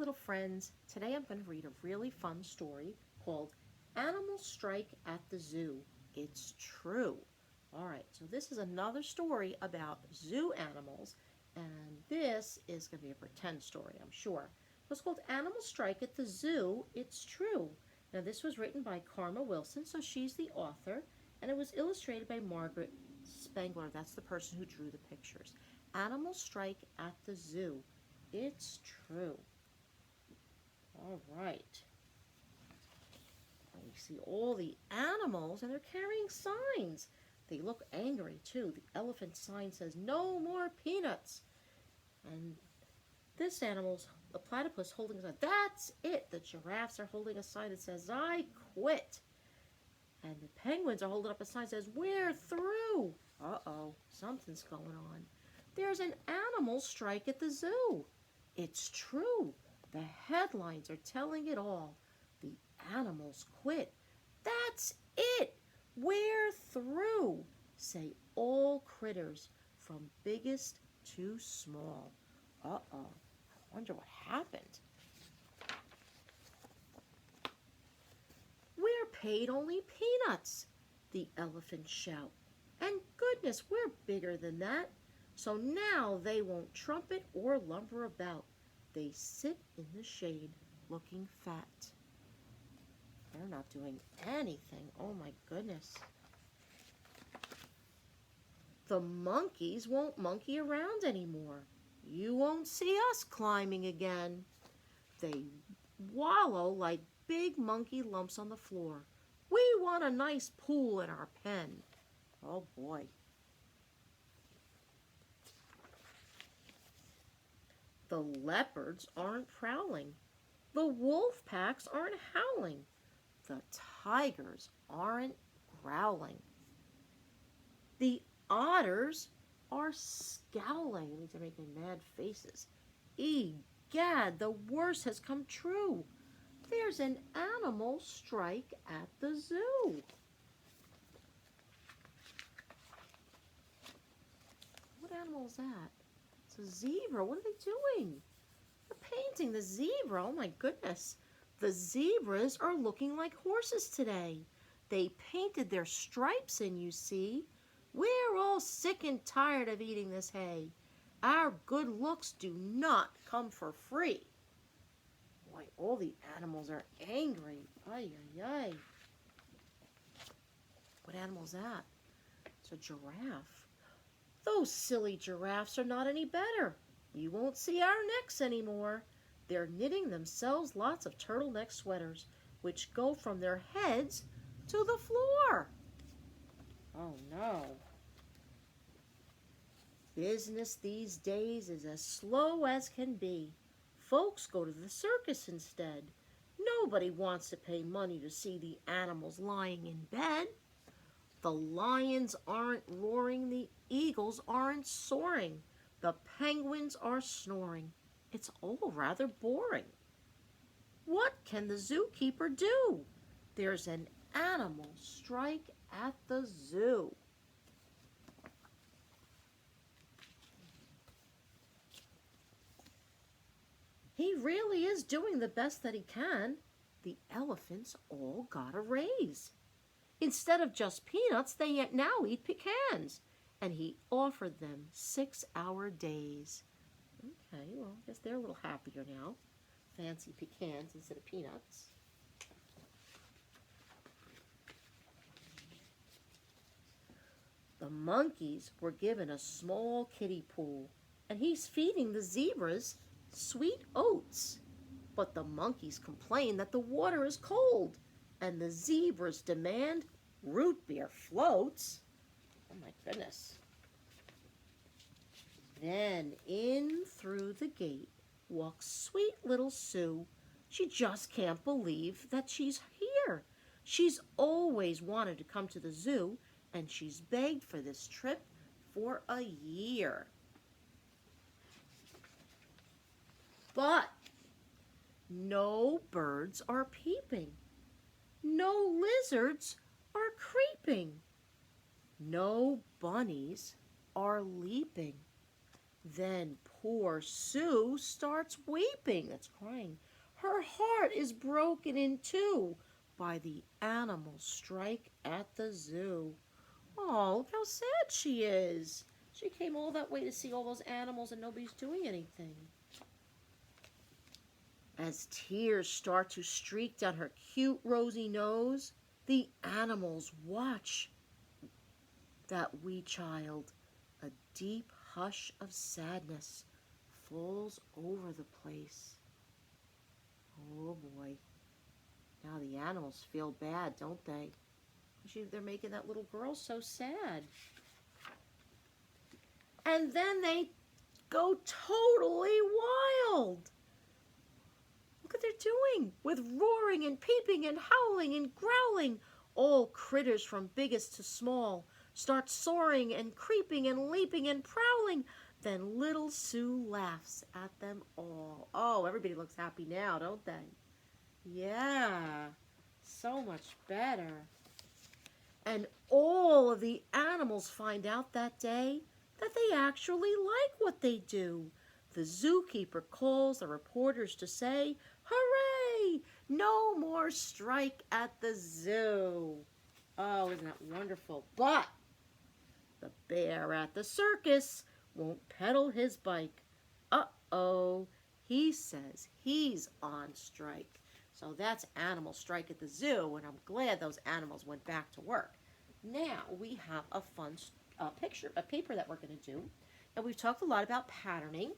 little friends. Today I'm going to read a really fun story called Animals Strike at the Zoo. It's true. All right, so this is another story about zoo animals, and this is going to be a pretend story, I'm sure. It's called Animals Strike at the Zoo. It's true. Now, this was written by Karma Wilson, so she's the author, and it was illustrated by Margaret Spangler. That's the person who drew the pictures. Animals Strike at the Zoo. It's true. All right. We see all the animals, and they're carrying signs. They look angry, too. The elephant sign says, "No more peanuts." And this animal's a platypus holding a sign. That's it. The giraffes are holding a sign that says, "I quit." And the penguins are holding up a sign that says, "We're through." Uh-oh, something's going on. There's an animal strike at the zoo. It's true. The headlines are telling it all. The animals quit. That's it. We're through, say all critters, from biggest to small. Uh-oh, I wonder what happened. We're paid only peanuts, the elephants shout. And goodness, we're bigger than that. So now they won't trumpet or lumber about. They sit in the shade looking fat. They're not doing anything. Oh my goodness. The monkeys won't monkey around anymore. You won't see us climbing again. They wallow like big monkey lumps on the floor. We want a nice pool in our pen. Oh boy. The leopards aren't prowling. The wolf packs aren't howling. The tigers aren't growling. The otters are scowling. It means they're making mad faces. Egad, the worst has come true. There's an animal strike at the zoo. What animal is that? It's a zebra. What are they doing? They're painting the zebra. Oh my goodness. The zebras are looking like horses today. They painted their stripes in, you see. We're all sick and tired of eating this hay. Our good looks do not come for free. Boy, all the animals are angry. Ay, ay, ay. What animal is that? It's a giraffe. Those silly giraffes are not any better. You won't see our necks anymore. They're knitting themselves lots of turtleneck sweaters, which go from their heads to the floor. Oh no. Business these days is as slow as can be. Folks go to the circus instead. Nobody wants to pay money to see the animals lying in bed. The lions aren't roaring, the eagles aren't soaring, the penguins are snoring. It's all rather boring. What can the zookeeper do? There's an animal strike at the zoo. He really is doing the best that he can. The elephants all got a raise. Instead of just peanuts, they now eat pecans. And he offered them 6-hour days. Okay, well, I guess they're a little happier now. Fancy pecans instead of peanuts. The monkeys were given a small kiddie pool, and he's feeding the zebras sweet oats. But the monkeys complain that the water is cold, and the zebras demand root beer floats. Oh my goodness. Then in through the gate walks sweet little Sue. She just can't believe that she's here. She's always wanted to come to the zoo, and she's begged for this trip for a year. But no birds are peeping. No lizards are creeping. No bunnies are leaping. Then poor Sue starts weeping. That's crying. Her heart is broken in two by the animal strike at the zoo. Oh, look how sad she is. She came all that way to see all those animals and nobody's doing anything. As tears start to streak down her cute rosy nose, the animals watch that wee child. A deep hush of sadness falls over the place. Oh boy. Now the animals feel bad, don't they? They're making that little girl so sad. And then they go totally wild. Look what they're doing with roaring and peeping and howling and growling. All critters from biggest to small start soaring and creeping and leaping and prowling. Then little Sue laughs at them all. Oh, everybody looks happy now, don't they? Yeah, so much better. And all of the animals find out that day that they actually like what they do. The zookeeper calls the reporters to say, "Hooray! No more strike at the zoo." Oh, isn't that wonderful? But the bear at the circus won't pedal his bike. Uh-oh, he says he's on strike. So that's animal strike at the zoo, and I'm glad those animals went back to work. Now we have a fun paper that we're going to do. And we've talked a lot about patterning,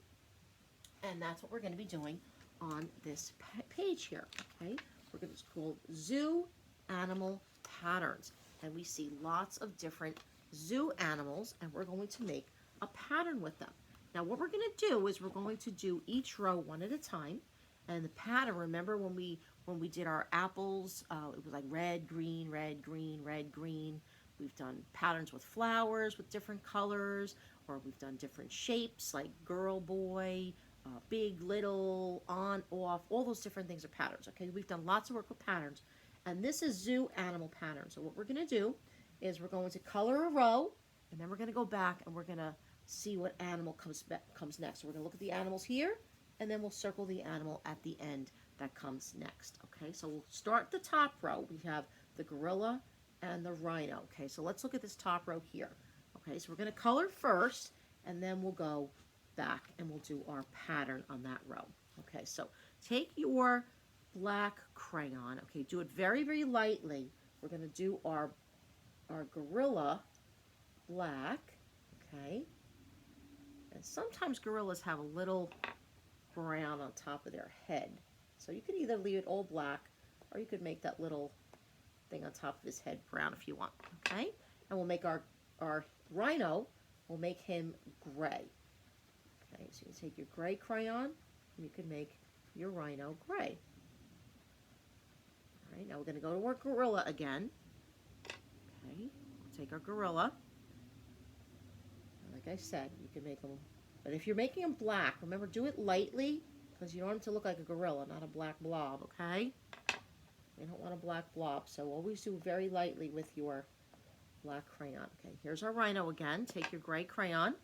and that's what we're going to be doing on this page here. Okay, it's called Zoo Animal Patterns, and we see lots of different zoo animals, and we're going to make a pattern with them. Now what we're going to do is we're going to do each row one at a time, and the pattern, remember when we did our apples, it was like red, green, red, green, red, green. We've done patterns with flowers with different colors, or we've done different shapes like girl, boy, big, little, on, off, all those different things are patterns. Okay, we've done lots of work with patterns, and this is zoo animal pattern. So what we're going to do is we're going to color a row, and then we're going to go back and we're going to see what animal comes next. So we're going to look at the animals here, and then we'll circle the animal at the end that comes next. Okay, so we'll start the top row. We have the gorilla and the rhino. Okay, so let's look at this top row here. Okay, so we're going to color first, and then we'll go back and we'll do our pattern on that row. Okay, so take your black crayon. Okay, do it very, very lightly. We're going to do our gorilla black. Okay, and sometimes gorillas have a little brown on top of their head. So you could either leave it all black, or you could make that little thing on top of his head brown if you want. Okay, and we'll make our rhino, we'll make him gray. Okay, so you take your gray crayon, and you can make your rhino gray. All right, now we're going to go to our gorilla again. Okay, we'll take our gorilla. Like I said, you can make them, but if you're making them black, remember, do it lightly, because you don't want him to look like a gorilla, not a black blob, okay? You don't want a black blob, so always do very lightly with your black crayon. Okay, here's our rhino again. Take your gray crayon,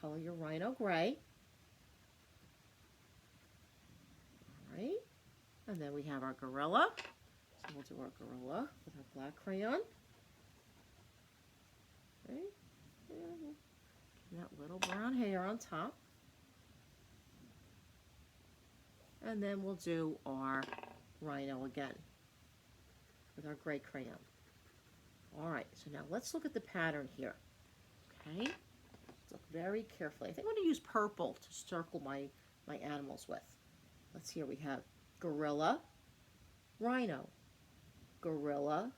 color your rhino gray. All right, and then we have our gorilla. So we'll do our gorilla with our black crayon. Okay, and that little brown hair on top. And then we'll do our rhino again with our gray crayon. All right, so now let's look at the pattern here. Okay, let's look very carefully. I think I'm going to use purple to circle my animals with. Let's see, here we have gorilla, rhino, gorilla,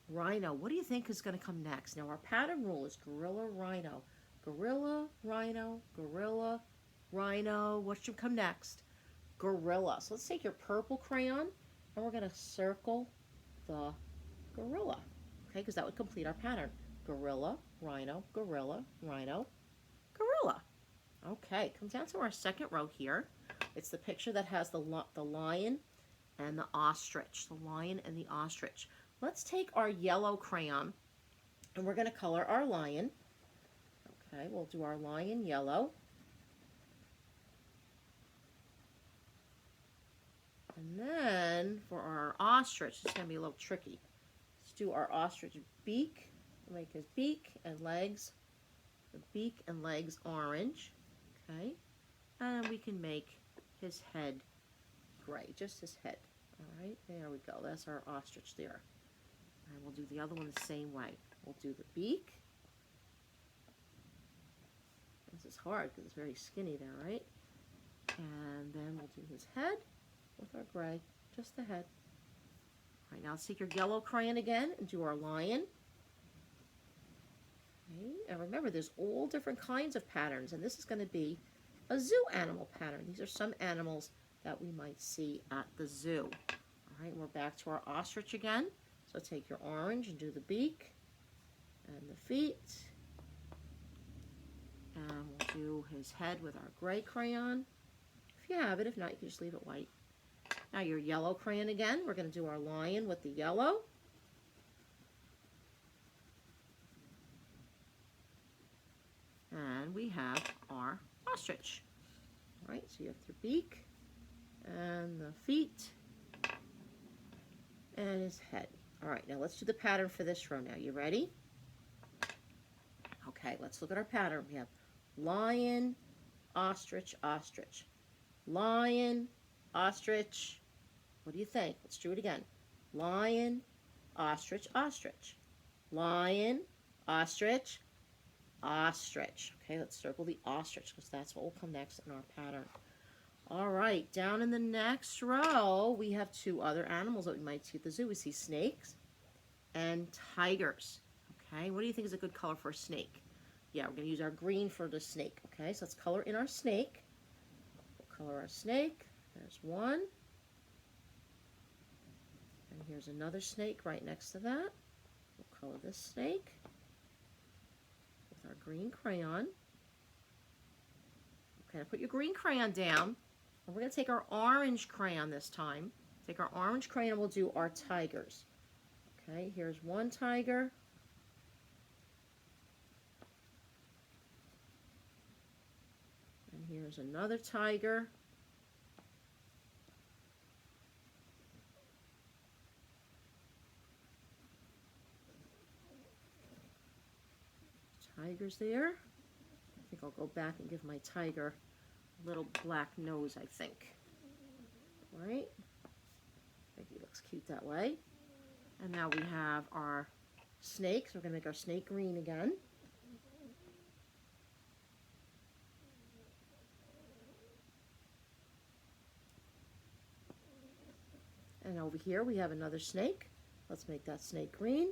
rhino. What do you think is going to come next? Now our pattern rule is gorilla, rhino, gorilla, rhino, gorilla, rhino. What should come next? Gorilla. So let's take your purple crayon, and we're going to circle the gorilla. Okay, because that would complete our pattern. Gorilla, rhino, gorilla, rhino, gorilla. Okay, come down to our second row here. It's the picture that has the lion and the ostrich. The lion and the ostrich. Let's take our yellow crayon, and we're going to color our lion. Okay, we'll do our lion yellow. And then for our ostrich, it's going to be a little tricky. Let's do our ostrich beak. We'll make his beak and legs. The beak and legs orange. Okay. And we can make his head gray, just his head. All right, there we go. That's our ostrich there. And we'll do the other one the same way. We'll do the beak. This is hard because it's very skinny there, right? And then we'll do his head with our gray, just the head. All right, now let's take your yellow crayon again and do our lion. Okay, and remember, there's all different kinds of patterns, and this is going to be a zoo animal pattern. These are some animals that we might see at the zoo. All right, we're back to our ostrich again. So take your orange and do the beak and the feet. And we'll do his head with our gray crayon. If you have it, if not, you can just leave it white. Now your yellow crayon again. We're going to do our lion with the yellow. And we have our ostrich. All right, so you have your beak and the feet and his head. All right, now let's do the pattern for this row now. You ready? Okay, let's look at our pattern. We have lion, ostrich, ostrich. Lion, ostrich. What do you think? Let's do it again. Lion, ostrich, ostrich. Lion, ostrich, ostrich. Okay, let's circle the ostrich because that's what will come next in our pattern. All right, down in the next row, we have two other animals that we might see at the zoo. We see snakes and tigers. Okay, what do you think is a good color for a snake? Yeah, we're going to use our green for the snake. Okay, so let's color in our snake. We'll color our snake. There's one. And here's another snake right next to that. We'll color this snake with our green crayon. Okay, now put your green crayon down. And we're going to take our orange crayon this time. Take our orange crayon and we'll do our tigers. Okay, here's one tiger. And here's another tiger. Tigers there. I think I'll go back and give my tiger a little black nose, I think. All right. I think he looks cute that way. And now we have our snakes. We're going to make our snake green again. And over here we have another snake. Let's make that snake green.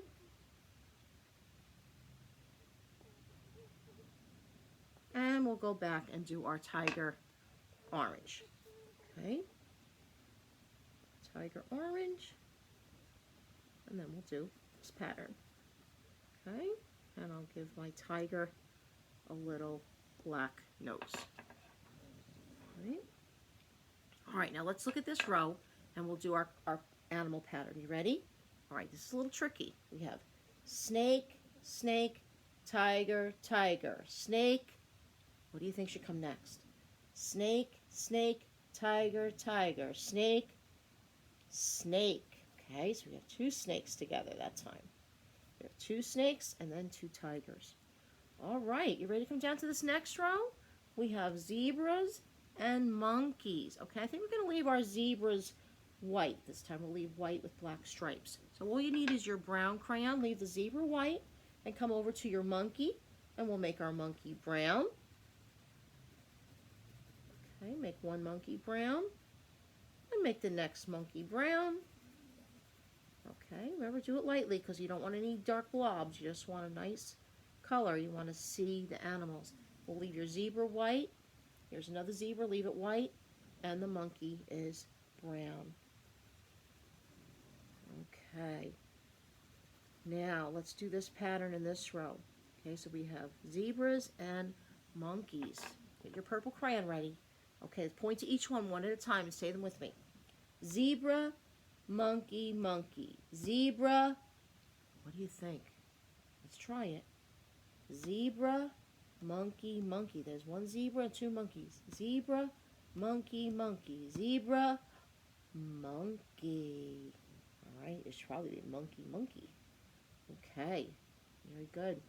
And we'll go back and do our tiger orange. Okay. Tiger orange. And then we'll do this pattern. Okay. And I'll give my tiger a little black nose. Right. All right, now let's look at this row and we'll do our animal pattern. You ready? All right, this is a little tricky. We have snake, snake, tiger, tiger, snake. What do you think should come next? Snake, snake, tiger, tiger, snake, snake. Okay, so we have two snakes together that time. We have two snakes and then two tigers. All right, you ready to come down to this next row? We have zebras and monkeys. Okay, I think we're going to leave our zebras white this time. We'll leave white with black stripes. So all you need is your brown crayon. Leave the zebra white and come over to your monkey and we'll make our monkey brown. Okay, make one monkey brown and make the next monkey brown. Okay, remember, do it lightly because you don't want any dark blobs. You just want a nice color. You want to see the animals. We'll leave your zebra white. Here's another zebra, leave it white. And the monkey is brown. Okay. Now, let's do this pattern in this row. Okay, so we have zebras and monkeys. Get your purple crayon ready. Okay, point to each one at a time and say them with me. Zebra, monkey, monkey. Zebra. What do you think? Let's try it. Zebra, monkey, monkey. There's one zebra and two monkeys. Zebra, monkey, monkey. Zebra. monkey. All right, it should probably be monkey, monkey. Okay, very good.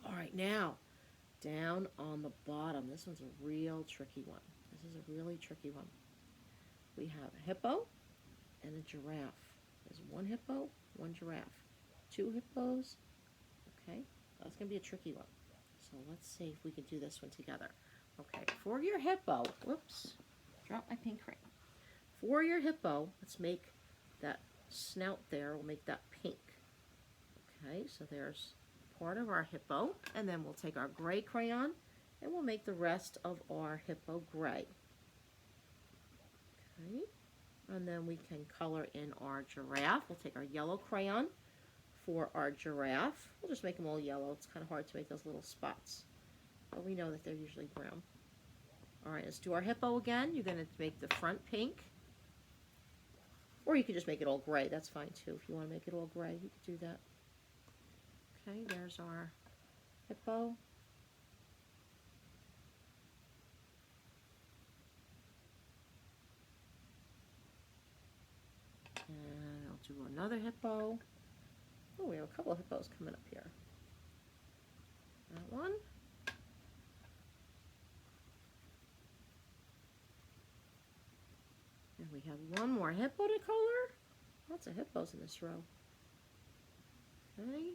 All right, now down on the bottom. This one's a real tricky one. This is a really tricky one. We have a hippo and a giraffe. There's one hippo, one giraffe. Two hippos. Okay, that's going to be a tricky one. So let's see if we can do this one together. Okay, for your hippo, whoops, drop my pink crayon. For your hippo, let's make that snout there, we'll make that pink. Okay, so there's part of our hippo, and then we'll take our gray crayon and we'll make the rest of our hippo gray. Okay, and then we can color in our giraffe. We'll take our yellow crayon for our giraffe. We'll just make them all yellow. It's kind of hard to make those little spots, but we know that they're usually brown. All right, let's do our hippo again. You're going to make the front pink, or you could just make it all gray. That's fine too. If you want to make it all gray, you could do that. Okay, there's our hippo. And I'll do another hippo. Oh, we have a couple of hippos coming up here. That one. And we have one more hippo to color. Lots of hippos in this row. Okay.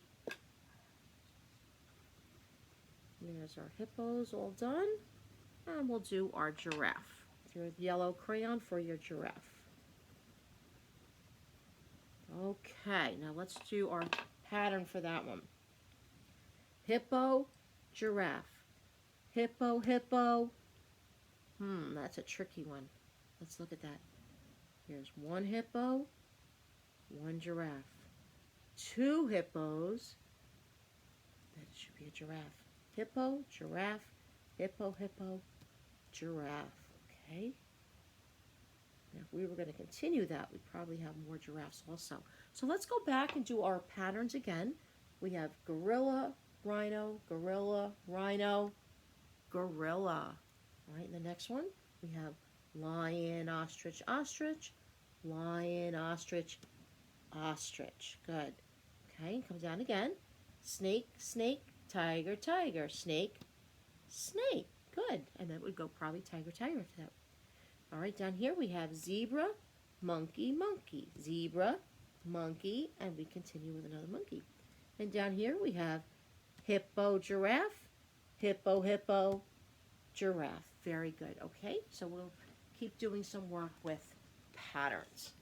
There's our hippos all done. And we'll do our giraffe. Your yellow crayon for your giraffe. Okay, now let's do our pattern for that one. Hippo, giraffe. Hippo, hippo. That's a tricky one. Let's look at that. Here's one hippo, one giraffe. Two hippos. That should be a giraffe. Hippo, giraffe, hippo, hippo, giraffe. Okay. Now, if we were going to continue that, we'd probably have more giraffes also. So let's go back and do our patterns again. We have gorilla, rhino, gorilla, rhino, gorilla. All right, and the next one, we have lion, ostrich, ostrich, lion, ostrich, ostrich. Good. Okay, come down again. Snake, snake, tiger, tiger, snake, snake. Good. And that would go probably tiger, tiger to that. All right, down here we have zebra, monkey, monkey, zebra, monkey, and we continue with another monkey. And down here we have hippo, giraffe, hippo, hippo, giraffe. Very good. Okay, so we'll keep doing some work with patterns.